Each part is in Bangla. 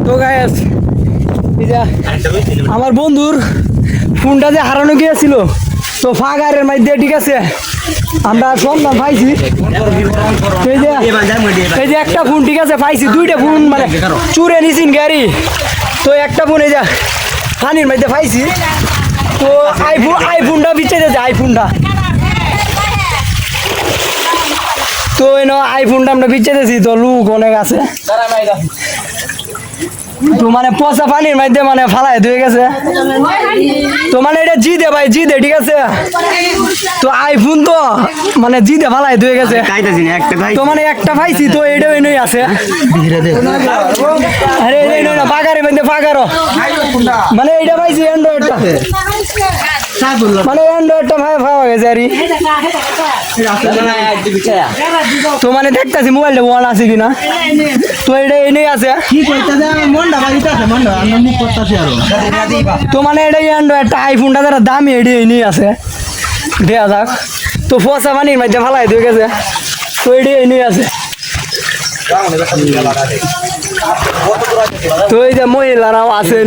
তো গাইস এই যে আমার বন্ধুর ফোনটা যে হারানো গিয়েছিল তো ফাঁকারের মধ্যে ঠিক আছে আমরা সন্ধান পাইছি এই যে একটা ফোন ঠিক আছে পাইছি দুইটা ফোন মানে চুরে নিছিন গাড়ি তো একটা ফোন এই যে পানির মধ্যে পাইছি তো আইফোনটা বিচ্ছেছে আইফোনটা তো আইফোনটা আমরা বিচ্ছেছি তো লুক অনেক আছে তো মানে পচা পানির মধ্যে মানে ফালাই ধুয়ে গেছে তো মানে এটা জিদে ভাই জিদে ঠিক আছে তো আইফোন তো মানে জিদে ফালাই ধুয়ে গেছে তো মানে একটা পাইছি তো এটাও এনেই আছে আরে এই না বাগারে মধ্যে ফাঁকারো মানে এটা পাইছি অ্যান্ড্রয়েডটা মানে অ্যান্ড্রয়েডটা ভাই পাওয়া গেছে আর তো মানে দেখতেছি মোবাইলটা ওয়ান আছে কিনা তো এটা এনেই আছে তো মানে এটা অ্যান্ড্রয়েডটা আইফোনটা যারা দামি এটি এনেই আছে দেয়া যাক তো ফসা পানির মধ্যে ফালাই দিয়ে গেছে তো এটি এনেই আছে তো এই যে মহিলারাও আছে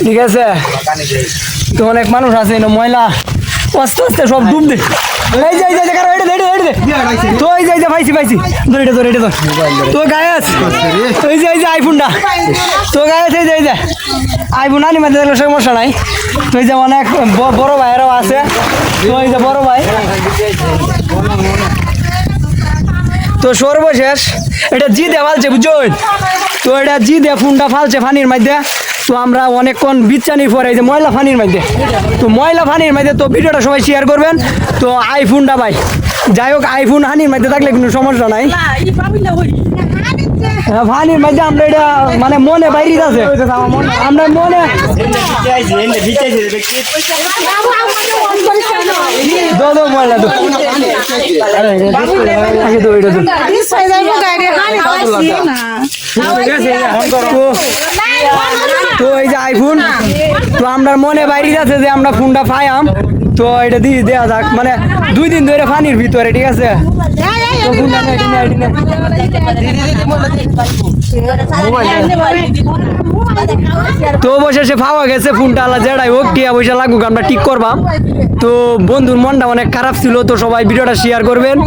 ঠিক আছে তো অনেক মানুষ আছে মহিলা আস্তে আস্তে সব ডুব দে এই যে তো এই যে পাইছি ধরে এটা তো গায়েস এই যে আইফোনটা তো গায়েস এই যে আইফোন আনি মাঝে দেখলে সমস্যা নাই তো এই যে অনেক বড় ভাইয়েরাও আছে তো এই যে বড় ভাই তো সর্বশেষ এটা জিদে ফালছে বুঝছো তো এটা জিদে ফোনটা ফালছে পানির মধ্যে তো আমরা অনেকক্ষণ বিচ্ছানির পরে এই যে ময়লা পানির মধ্যে তো ময়লা পানির মধ্যে তো ভিডিওটা সবাই শেয়ার করবেন তো আইফোনটা ভাই যাই হোক আইফোন হানির মধ্যে থাকলে কোনো সমস্যা নাই পানির মধ্যে আমরা এটা মানে মনে বাইরে আছে আমরা মনে ময়লা তো এই যে আইফোন তো আমরা মনে বাইরে আছে যে আমরা ফোনটা পাইয়াম তো এটা দিয়ে দেওয়া যাক মানে 2 দিন ধরে পানির ভিতরে ঠিক আছে তো অবশেষে পাওয়া গেছে ফোনটা আলা যেটাই হোক টিয়া পয়সা লাগুক আমরা ঠিক করবাম তো বন্ধুর মনটা অনেক খারাপ ছিল তো সবাই ভিডিওটা শেয়ার করবেন।